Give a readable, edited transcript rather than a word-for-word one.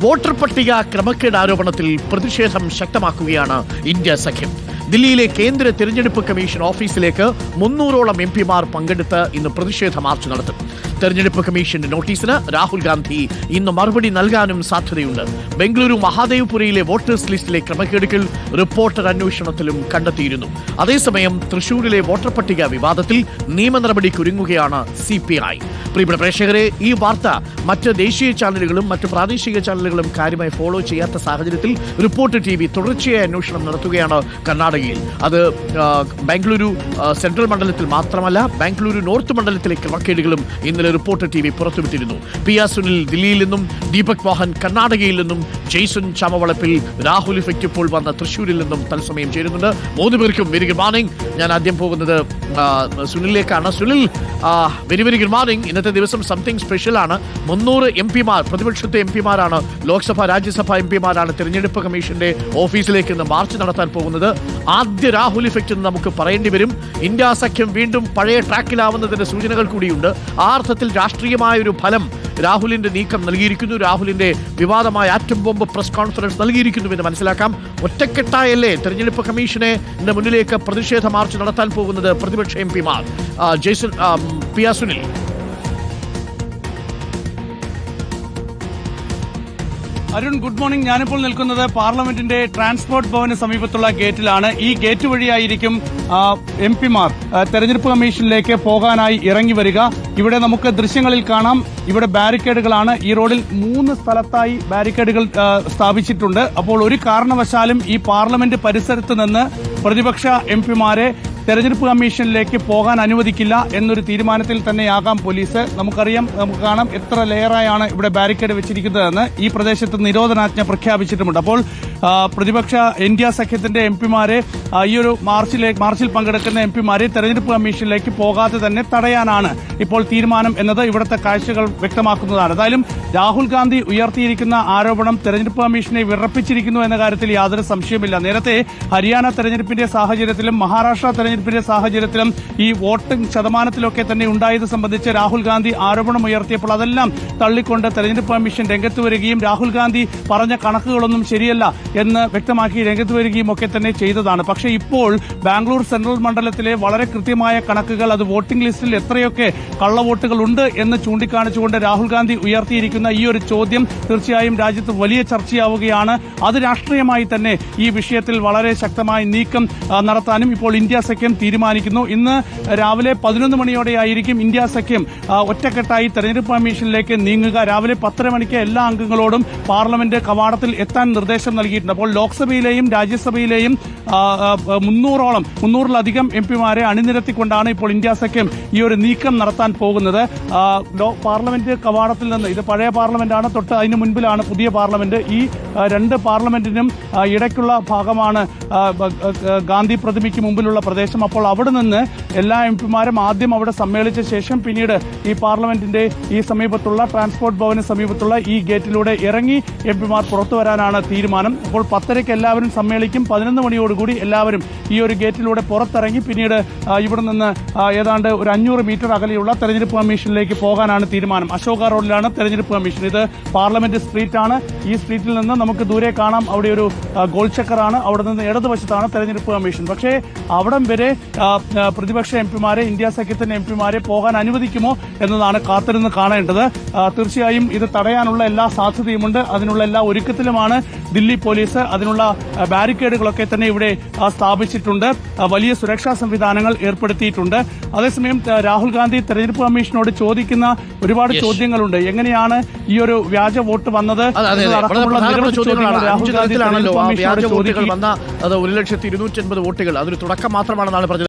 Voter പട്ടിക ക്രമക്കേട് ആരോപണത്തിൽ പ്രതിഷേധം ശക്തമാക്കുകയാണ് ഇന്ത്യ സഖ്യം. ദില്ലിയിലെ കേന്ദ്ര തിരഞ്ഞെടുപ്പ് കമ്മീഷൻ ഓഫീസിലേക്ക് 300ഓളം എംപിമാർ പങ്കെടുത്ത് ഇന്ന് പ്രതിഷേധ മാർച്ച് നടത്തും. തെരഞ്ഞെടുപ്പ് കമ്മീഷന്റെ നോട്ടീസിന് രാഹുൽ ഗാന്ധി ഇന്ന് മറുപടി നൽകാനും സാധ്യതയുണ്ട്. ബംഗളൂരു മഹാദേവ്പുരയിലെ വോട്ടേഴ്സ് ലിസ്റ്റിലെ ക്രമക്കേടുകൾ റിപ്പോർട്ടർ അന്വേഷണത്തിലും കണ്ടെത്തിയിരുന്നു. അതേസമയം തൃശൂരിലെ വോട്ടർ പട്ടിക വിവാദത്തിൽ നിയമ നടപടിക്കൊരുങ്ങുകയാണ് CPI. പ്രിയപ്പെട്ട പ്രേക്ഷകരെ, ഈ വാർത്ത മറ്റ് ദേശീയ ചാനലുകളും മറ്റ് പ്രാദേശിക ചാനലുകളും കാര്യമായി ഫോളോ ചെയ്യാത്ത സാഹചര്യത്തിൽ റിപ്പോർട്ടർ TV തുടർച്ചയായ അന്വേഷണം നടത്തുകയാണ് കർണാടകയിൽ. അത് ബാംഗ്ലൂരു സെൻട്രൽ മണ്ഡലത്തിൽ മാത്രമല്ല, ബാംഗ്ലൂരു നോർത്ത് മണ്ഡലത്തിലെ ക്രമക്കേടുകളും ഇന്നലെ റിപ്പോർട്ടർ TV പുറത്തുവിട്ടിരുന്നു. PR സുനിൽ ദില്ലിയിൽ നിന്നും, ദീപക് മോഹൻ കർണാടകയിൽ നിന്നും, ജെയ്സൺ ചാമവളപ്പിൽ, രാഹുൽ ഇഫക്റ്റ് ഇപ്പോൾ വന്ന തൃശ്ശൂരിൽ നിന്നും തത്സമയം ചേരുന്നുണ്ട്. 3 പേർക്കും വെരി ഗുഡ് മോർണിംഗ്. ഞാൻ ആദ്യം പോകുന്നത് സുനിലിലേക്കാണ്. Sunil, very very good morning. ഇന്നത്തെ ദിവസം സംതിങ് സ്പെഷ്യൽ ആണ്. 300 എംപിമാർ, പ്രതിപക്ഷത്തെ എംപിമാരാണ്, ലോക്സഭ രാജ്യസഭ എംപിമാരാണ് തെരഞ്ഞെടുപ്പ് കമ്മീഷന്റെ ഓഫീസിലേക്ക് ഇന്ന് മാർച്ച് നടത്താൻ പോകുന്നത്. ആദ്യ രാഹുൽ ഇഫക്റ്റ് എന്ന് നമുക്ക് പറയേണ്ടി വരും. ഇന്ത്യ സഖ്യം വീണ്ടും പഴയ ട്രാക്കിലാവുന്നതിന്റെ സൂചനകൾ കൂടിയുണ്ട്. ആ അർത്ഥത്തിൽ രാഷ്ട്രീയമായ ഒരു ഫലം രാഹുലിന്റെ നീക്കം നൽകിയിരിക്കുന്നു. രാഹുലിന്റെ വിവാദമായ ആറ്റം ബോംബ് പ്രസ് കോൺഫറൻസ് നൽകിയിരിക്കുന്നു എന്ന് മനസ്സിലാക്കാം. ഒറ്റക്കെട്ടായല്ലേ തെരഞ്ഞെടുപ്പ് കമ്മീഷനെ മുന്നിലേക്ക് പ്രതിഷേധ മാർച്ച് നടത്താൻ പോകുന്നത് പ്രതിപക്ഷ എംപിമാർ? Jaison, PR Sunil. Arun, good morning. ഞാനിപ്പോൾ നിൽക്കുന്നത് പാർലമെന്റിന്റെ ട്രാൻസ്പോർട്ട് ഭവന് സമീപത്തുള്ള ഗേറ്റിലാണ്. ഈ ഗേറ്റ് വഴിയായിരിക്കും എംപിമാർ തെരഞ്ഞെടുപ്പ് കമ്മീഷനിലേക്ക് പോകാനായി ഇറങ്ങി വരിക. ഇവിടെ നമുക്ക് ദൃശ്യങ്ങളിൽ കാണാം, ഇവിടെ ബാരിക്കേഡുകളാണ്. ഈ റോഡിൽ 3 സ്ഥലത്തായി ബാരിക്കേഡുകൾ സ്ഥാപിച്ചിട്ടുണ്ട്. അപ്പോൾ ഒരു കാരണവശാലും ഈ പാർലമെന്റ് പരിസരത്ത് നിന്ന് പ്രതിപക്ഷ എംപിമാരെ തെരഞ്ഞെടുപ്പ് കമ്മീഷനിലേക്ക് പോകാൻ അനുവദിക്കില്ല എന്നൊരു തീരുമാനത്തിൽ തന്നെയാകാം പോലീസ്. നമുക്കറിയാം, നമുക്ക് കാണാം എത്ര ലെയറായാണ് ഇവിടെ ബാരിക്കേഡ് വെച്ചിരിക്കുന്നതെന്ന്. ഈ പ്രദേശത്ത് നിരോധനാജ്ഞ പ്രഖ്യാപിച്ചിട്ടുമുണ്ട്. അപ്പോൾ പ്രതിപക്ഷ ഇന്ത്യ സഖ്യത്തിന്റെ എംപിമാരെ, ഈ ഒരു മാർച്ചിൽ പങ്കെടുക്കുന്ന എംപിമാരെ തെരഞ്ഞെടുപ്പ് കമ്മീഷനിലേക്ക് പോകാതെ തന്നെ തടയാനാണ് ഇപ്പോൾ തീരുമാനം എന്നത് ഇവിടുത്തെ കാഴ്ചകൾ വ്യക്തമാക്കുന്നതാണ്. എന്തായാലും രാഹുൽ ഗാന്ധി ഉയർത്തിയിരിക്കുന്ന ആരോപണം തെരഞ്ഞെടുപ്പ് കമ്മീഷനെ വിറപ്പിച്ചിരിക്കുന്നു എന്ന കാര്യത്തിൽ യാതൊരു സംശയമില്ല. നേരത്തെ ഹരിയാന തെരഞ്ഞെടുപ്പിന്റെ സാഹചര്യത്തിലും മഹാരാഷ്ട്ര തെരഞ്ഞെടുപ്പിന്റെ സാഹചര്യത്തിലും ഈ വോട്ടിംഗ് ശതമാനത്തിലൊക്കെ തന്നെ ഉണ്ടായത് സംബന്ധിച്ച് രാഹുൽ ഗാന്ധി ആരോപണം ഉയർത്തിയപ്പോൾ അതെല്ലാം തള്ളിക്കൊണ്ട് തെരഞ്ഞെടുപ്പ് കമ്മീഷൻ രംഗത്ത് വരികയും രാഹുൽ ഗാന്ധി പറഞ്ഞ കണക്കുകളൊന്നും ശരിയല്ല എന്ന് വ്യക്തമാക്കി രംഗത്ത് വരികയും ഒക്കെ തന്നെ ചെയ്തതാണ്. പക്ഷേ ഇപ്പോൾ ബാംഗ്ലൂർ സെൻട്രൽ മണ്ഡലത്തിലെ വളരെ കൃത്യമായ കണക്കുകൾ, അത് വോട്ടിംഗ് ലിസ്റ്റിൽ എത്രയൊക്കെ കള്ളവോട്ടുകൾ ഉണ്ട് എന്ന് ചൂണ്ടിക്കാണിച്ചുകൊണ്ട് രാഹുൽ ഗാന്ധി ഉയർത്തിയിരിക്കുന്ന ഈ ഒരു ചോദ്യം തീർച്ചയായും രാജ്യത്ത് വലിയ ചർച്ചയാവുകയാണ്. അത് രാഷ്ട്രീയമായി തന്നെ ഈ വിഷയത്തിൽ വളരെ ശക്തമായ നീക്കം നടത്താനും ഇപ്പോൾ ഇന്ത്യ സഖ്യം തീരുമാനിക്കുന്നു. ഇന്ന് രാവിലെ 11 മണിയോടെയായിരിക്കും ഇന്ത്യ സഖ്യം ഒറ്റക്കെട്ടായി തെരഞ്ഞെടുപ്പ് കമ്മീഷനിലേക്ക് നീങ്ങുക. രാവിലെ 10:30 മണിക്ക് എല്ലാ അംഗങ്ങളോടും പാർലമെന്റ് കവാടത്തിൽ എത്താൻ നിർദ്ദേശം നൽകിയിട്ടുണ്ട്. അപ്പോൾ ലോക്സഭയിലെയും രാജ്യസഭയിലെയും 300-ലധികം എംപിമാരെ അണിനിരത്തിക്കൊണ്ടാണ് ഇപ്പോൾ ഇന്ത്യ സഖ്യം ഈ ഒരു നീക്കം നടത്താൻ പോകുന്നത്. പാർലമെന്റ് കവാടത്തിൽ നിന്ന്, ഇത് പഴയ പാർലമെന്റാണ്, തൊട്ട് അതിന് മുൻപിലാണ് പുതിയ പാർലമെന്റ്. ഈ 2 പാർലമെന്റിനും ഇടയ്ക്കുള്ള ഭാഗമാണ് ഗാന്ധി പ്രതിമയ്ക്ക് മുമ്പിലുള്ള പ്രദേശം. അപ്പോൾ അവിടെ നിന്ന് എല്ലാ എംപിമാരും ആദ്യം അവിടെ സമ്മേളിച്ച ശേഷം പിന്നീട് ഈ പാർലമെന്റിന്റെ ഈ സമീപത്തുള്ള ട്രാൻസ്പോർട്ട് ഭവന് സമീപത്തുള്ള ഈ ഗേറ്റിലൂടെ ഇറങ്ങി എംപിമാർ പുറത്തു വരാനാണ് തീരുമാനം. അപ്പോൾ 10:30 എല്ലാവരും സമ്മേളിക്കും. 11 മണിയോടുകൂടി എല്ലാവരും ഈ ഒരു ഗേറ്റിലൂടെ പുറത്തിറങ്ങി പിന്നീട് ഇവിടെ നിന്ന് ഏതാണ്ട് ഒരു 500 മീറ്റർ അകലെയുള്ള തെരഞ്ഞെടുപ്പ് കമ്മീഷനിലേക്ക് പോകാനാണ് തീരുമാനം. അശോക റോഡിലാണ് തെരഞ്ഞെടുപ്പ് കമ്മീഷൻ. ഇത് പാർലമെന്റ് സ്ട്രീറ്റ് ആണ്. ഈ സ്ട്രീറ്റിൽ നിന്ന് നമുക്ക് ദൂരെ കാണാം, അവിടെ ഒരു ഗോൾ ചക്കറാണ്. അവിടെ നിന്ന് ഇടതുവശത്താണ് തെരഞ്ഞെടുപ്പ് കമ്മീഷൻ. പക്ഷേ അവിടം വരെ പ്രതിപക്ഷ എംപിമാരെ, ഇന്ത്യ സഖ്യത്തിന്റെ എംപിമാരെ പോകാൻ അനുവദിക്കുമോ എന്നതാണ് കാത്തിരുന്ന് കാണേണ്ടത്. തീർച്ചയായും ഇത് തടയാനുള്ള എല്ലാ സാധ്യതയുമുണ്ട്. അതിനുള്ള എല്ലാ ഒരുക്കത്തിലുമാണ് ദില്ലി പോലീസ്. അതിനുള്ള ബാരിക്കേഡുകളൊക്കെ തന്നെ ഇവിടെ സ്ഥാപിച്ചിട്ടുണ്ട്. വലിയ സുരക്ഷാ സംവിധാനങ്ങൾ ഏർപ്പെടുത്തിയിട്ടുണ്ട്. അതേസമയം രാഹുൽ ഗാന്ധി തെരഞ്ഞെടുപ്പ് കമ്മീഷനോട് ചോദിക്കുന്ന ഒരുപാട് ചോദ്യങ്ങളുണ്ട്. എങ്ങനെയാണ് ഈ ഒരു വ്യാജ വോട്ട് വന്നത്? രാഹുൽ ഗാന്ധി 1,280 വോട്ടുകൾ, അതൊരു തുടക്കം മാത്രമാണെന്നാണ് പറഞ്ഞത്.